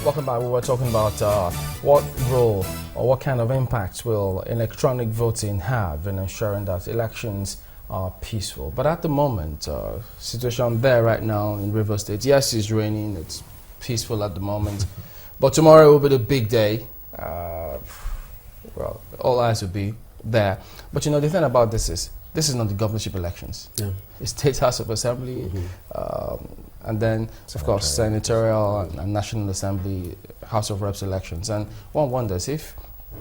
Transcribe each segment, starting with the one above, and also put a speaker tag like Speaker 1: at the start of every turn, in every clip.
Speaker 1: Welcome back. We were talking about what role or what kind of impact will electronic voting have in ensuring that elections are peaceful. But at the moment, situation there right now in Rivers State, yes, it's raining, it's peaceful at the moment, but tomorrow will be the big day. Well, all eyes will be there. But you know, the thing about this is not the governorship elections. Yeah. It's State House of Assembly, and then, of course, Senatorial and National Assembly, House of Reps elections. And one wonders if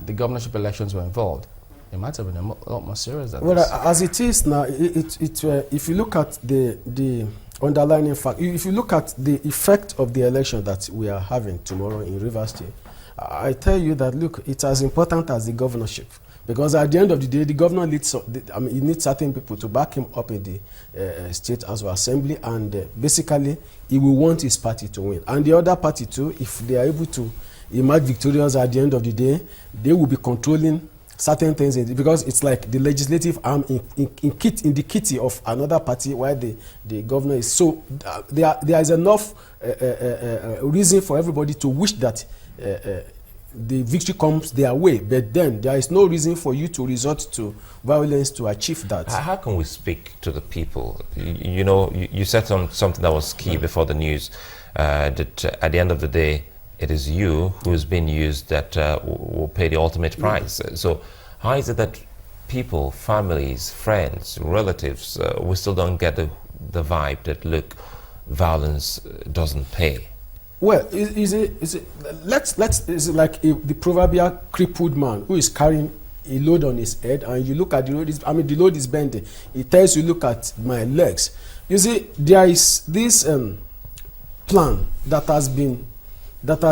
Speaker 1: the governorship elections were involved, it might have been a lot more serious than this.
Speaker 2: As it is now, if you look at the underlying fact, if you look at the effect of the election that we are having tomorrow in Rivers State, I tell you that, look, it's as important as the governorship. Because at the end of the day, the governor needs, he needs certain people to back him up in the State House of Assembly, and basically, he will want his party to win. And the other party too, if they are able to emerge victorious at the end of the day, they will be controlling certain things, because it's like the legislative arm in the kitty of another party, while the governor is. So there is enough reason for everybody to wish that the victory comes their way, but then there is no reason for you to resort to violence to achieve that.
Speaker 3: How can we speak to the people? You know, you said something that was key before the news, that at the end of the day, it is you who is being used that will pay the ultimate price. So how is it that people, families, friends, relatives, we still don't get the vibe that, look, violence doesn't pay?
Speaker 2: Well, is it like the proverbial crippled man who is carrying a load on his head, and you look at the load, the load is bending. It tells you, look at my legs. You see, there is this plan that has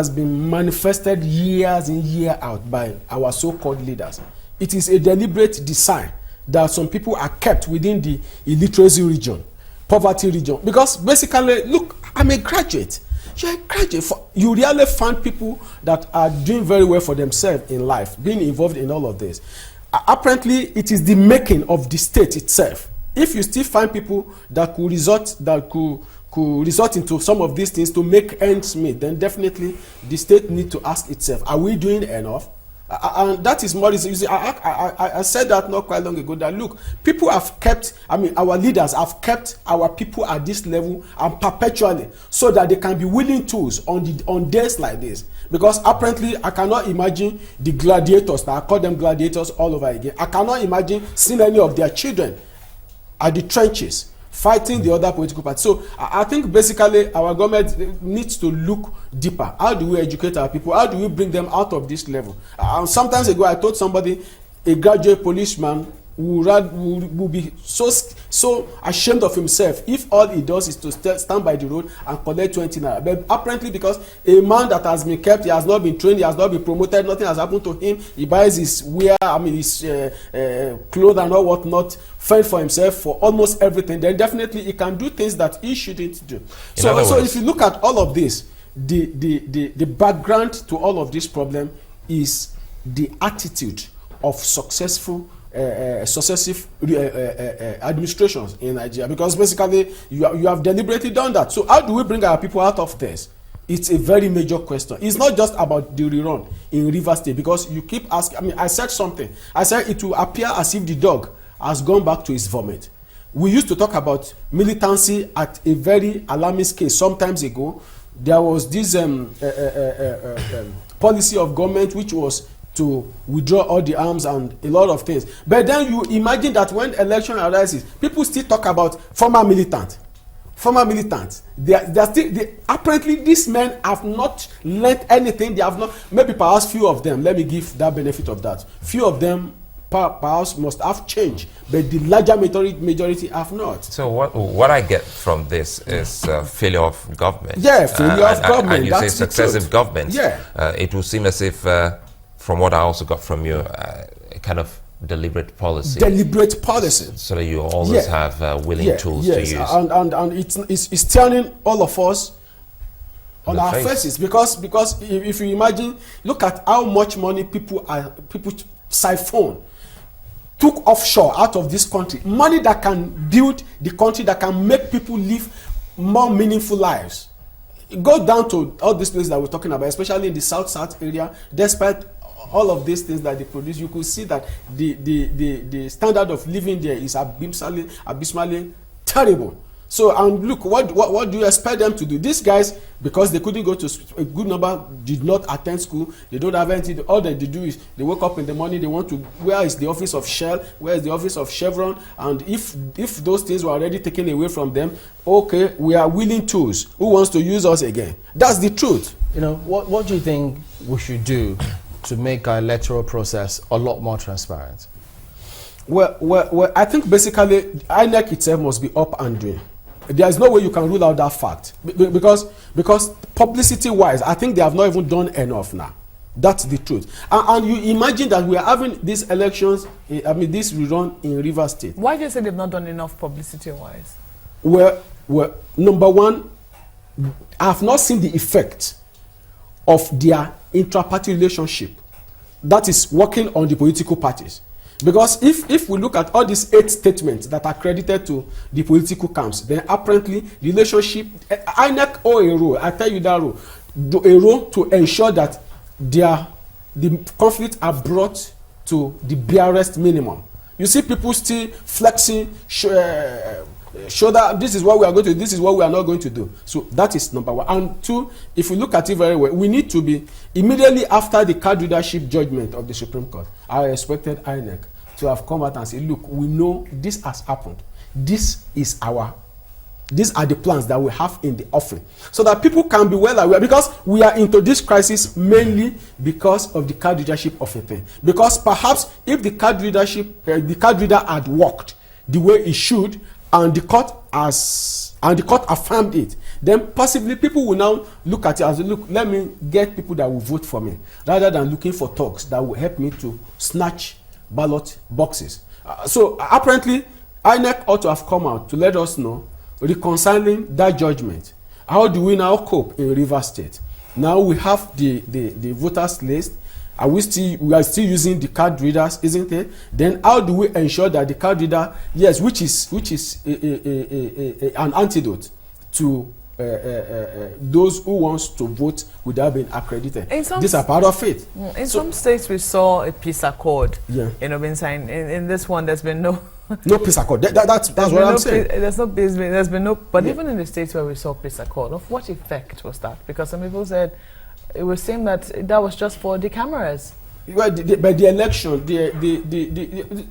Speaker 2: been manifested years in, year out by our so-called leaders. It is a deliberate design that some people are kept within the illiteracy region, poverty region. Because basically, look, I'm a graduate. You're a graduate. You really find people that are doing very well for themselves in life, being involved in all of this. Apparently, it is the making of the state itself. If you still find people that could resort into some of these things to make ends meet, then definitely the state need to ask itself, are we doing enough? And that is more reason. You see, I said that not quite long ago, that look, people have kept, our leaders have kept our people at this level and perpetually, so that they can be willing tools on days like this. Because apparently, I cannot imagine the gladiators, I call them gladiators all over again. I cannot imagine seeing any of their children at the trenches fighting the other political parties. So I think basically our government needs to look deeper. How do we educate our people? How do we bring them out of this level? Sometimes ago, I told somebody, a graduate policeman will be so ashamed of himself if all he does is to stand by the road and collect 20 naira. But apparently, because a man that has been kept, he has not been trained, he has not been promoted, nothing has happened to him, he buys his wear, his clothes and all whatnot, fend for himself for almost everything, then definitely he can do things that he shouldn't do. So if you look at all of this, the background to all of this problem is the attitude of successive administrations in Nigeria, because basically you have deliberately done that. So how do we bring our people out of this? It's a very major question. It's not just about the rerun in Rivers State, because you keep asking. I said something. I said it will appear as if the dog has gone back to its vomit. We used to talk about militancy at a very alarming scale some times ago. There was this policy of government which was to withdraw all the arms and a lot of things. But then you imagine that when election arises, people still talk about former militants. Apparently these men have not learned anything. They have not, maybe perhaps few of them, let me give that benefit of that. Few of them perhaps must have changed, but the larger majority have not.
Speaker 3: So what I get from this is failure of government.
Speaker 2: Yeah, failure of government.
Speaker 3: And you say successive governments.
Speaker 2: Yeah.
Speaker 3: It will seem as if, from what I also got from you, a kind of deliberate policy.
Speaker 2: Deliberate policy.
Speaker 3: So that you always have willing tools to use.
Speaker 2: And it's turning all of us on our faces, because if you imagine, look at how much money people siphon, took offshore out of this country, money that can build the country, that can make people live more meaningful lives. go down to all these places that we're talking about, especially in the south area. Despite all of these things that they produce, you could see that the standard of living there is abysmally terrible. So, and look, what do you expect them to do? These guys, because they couldn't go to school, a good number did not attend school, they don't have anything, all they do is they wake up in the morning, they want to, where is the office of Shell, where is the office of Chevron, and if those things were already taken away from them, okay, we are willing tools. Who wants to use us again? That's the truth.
Speaker 1: You know, what do you think we should do to make our electoral process a lot more transparent?
Speaker 2: Well, I think basically INEC itself must be up and doing. There is no way you can rule out that fact because publicity-wise, I think they have not even done enough now. That's the truth. And you imagine that we are having these elections, this rerun in Rivers State.
Speaker 4: Why do you say they've not done enough publicity-wise?
Speaker 2: Well, number one, I have not seen the effect of their intra-party relationship that is working on the political parties. Because if we look at all these 8 statements that are credited to the political camps, then apparently the relationship, INEC owe a role, I tell you that role, a role to ensure that the conflicts are brought to the barest minimum. You see people still flexing, show that this is what we are going to do, this is what we are not going to do. So that is number one. And two, if we look at it very well, we need to be, immediately after the card readership judgment of the Supreme Court, I expected INEC to have come out and say, look, we know this has happened. These are the plans that we have in the offing. So that people can be well aware, because we are into this crisis mainly because of the card readership of a thing. Because perhaps if the card reader had worked the way it should, and the court affirmed it, then possibly people will now look at it as, look, let me get people that will vote for me, rather than looking for talks that will help me to snatch ballot boxes. So apparently INEC ought to have come out to let us know, reconciling that judgment. How do we now cope in Rivers State? Now we have the voters list. We are still using the card readers, isn't it? Then how do we ensure that the card reader, yes, which is an antidote to those who wants to vote without being accredited? These are part of it.
Speaker 4: In some states, we saw a peace accord.
Speaker 2: Yeah.
Speaker 4: Been signed. In this one, there's been no
Speaker 2: peace accord. That's what I'm saying.
Speaker 4: There's been no. But
Speaker 2: yeah.
Speaker 4: Even in the states where we saw peace accord, of what effect was that? Because some people said it was saying that was just for the cameras.
Speaker 2: Well, by the election,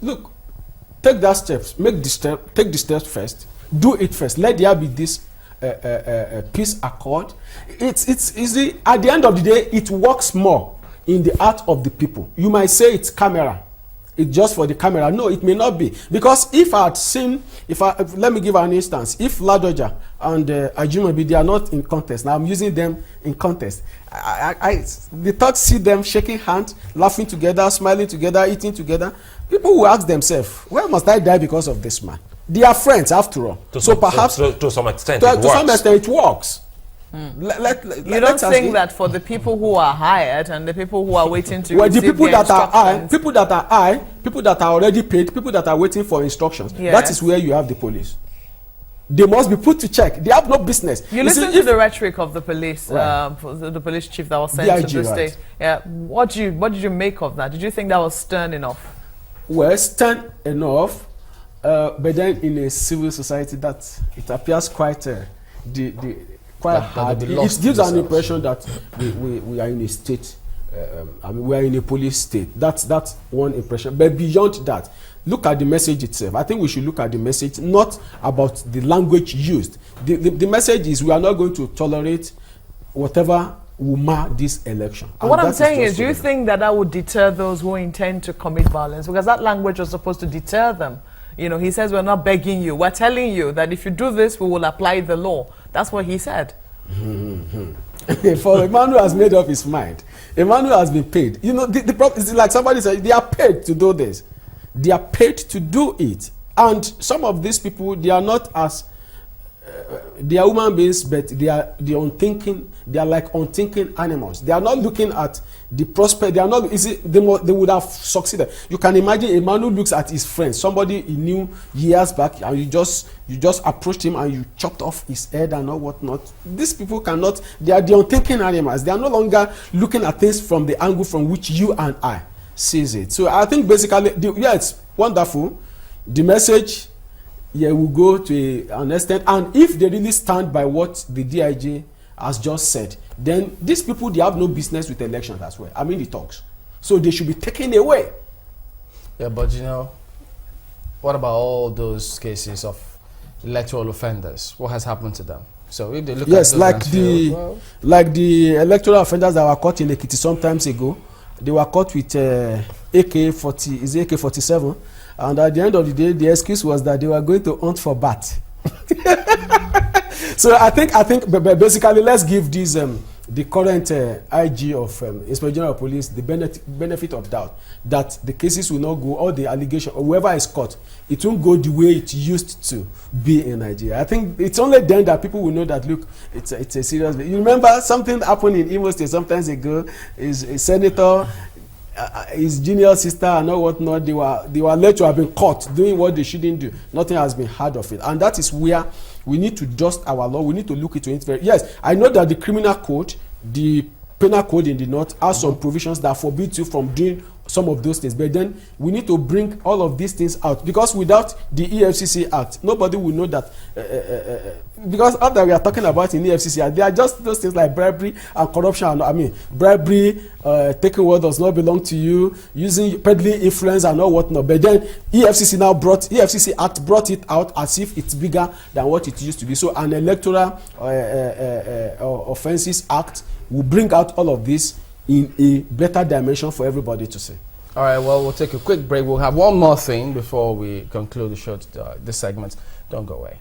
Speaker 2: look, take that steps, take the steps first, do it first. Let there be this peace accord. It's easy. At the end of the day, it works more in the heart of the people. You might say it's camera. It's just for the camera. No, it may not be. Because if I had seen, let me give an instance. If Ladoja and Ajumabi, they are not in contest. Now I'm using them in contest. The thought, see them shaking hands, laughing together, smiling together, eating together. People will ask themselves, where must I die because of this man? They are friends after all. Perhaps
Speaker 3: to some extent,
Speaker 2: to some extent it works.
Speaker 4: You don't think that for the people who are hired and the people who are waiting to
Speaker 2: receive the people that are
Speaker 4: hired,
Speaker 2: people that are already paid, people that are waiting for instructions,
Speaker 4: yes.
Speaker 2: That is where you have the police. They must be put to check. They have no business.
Speaker 4: You listen to the rhetoric of the police,
Speaker 2: right.
Speaker 4: The police chief that was sent to the
Speaker 2: right.
Speaker 4: state. Yeah, what did you make of that? Did you think that was stern enough?
Speaker 2: Well, stern enough, but then in a civil society, that it appears quite quite hard. It gives an impression that we are in a state. We are in a police state. That's one impression. But beyond that, look at the message itself. I think we should look at the message, not about the language used. The message is, we are not going to tolerate whatever will mar this election.
Speaker 4: What I'm saying is, do you think that would deter those who intend to commit violence? Because that language was supposed to deter them. He says, we're not begging you. We're telling you that if you do this, we will apply the law. That's what he said.
Speaker 2: For a man who has made up his mind, a man who has been paid. The problem is, like somebody said, they are paid to do this. They are paid to do it. And some of these people, they are not as they are human beings, but they are the unthinking. They are like unthinking animals. They are not looking at the prospect. They are not. They would have succeeded. You can imagine a man who looks at his friend, somebody he knew years back, and you just approached him and you chopped off his head and all whatnot. These people cannot. They are the unthinking animals. They are no longer looking at things from the angle from which you and I sees it. So I think basically, it's wonderful. The message. Yeah, will go to an extent, and if they really stand by what the DIJ has just said, then these people, they have no business with elections as well. I mean, the talks, so they should be taken away.
Speaker 1: Yeah, but what about all those cases of electoral offenders? What has happened to them? So if they look at those
Speaker 2: like the electoral offenders that were caught in Ekiti some times ago, they were caught with AK-47. And at the end of the day, the excuse was that they were going to hunt for bat. So I think basically, let's give this the current IG of Inspector General of Police the benefit of doubt that the cases will not go, or the allegation, or whoever is caught, it won't go the way it used to be in Nigeria. I think it's only then that people will know that, look, it's a serious. You remember something happened in Imo State some time ago? Is a senator. His junior sister and all whatnot, they were alleged to have been caught doing what they shouldn't do. Nothing has been heard of it, and that is where we need to adjust our law. We need to look into it very. Yes, I know that the criminal code, the penal code in the north, has some provisions that forbid you from doing some of those things, but then we need to bring all of these things out, because without the EFCC Act, nobody will know that. Because after we are talking about in the EFCC Act, they are just those things like bribery and corruption. I mean, bribery, taking what does not belong to you, using peddling influence and all whatnot. But then EFCC Act brought it out as if it's bigger than what it used to be. So an electoral offences act will bring out all of this in a better dimension for everybody to see.
Speaker 1: All right, well, we'll take a quick break. We'll have one more thing before we conclude the show, this segment. Don't go away.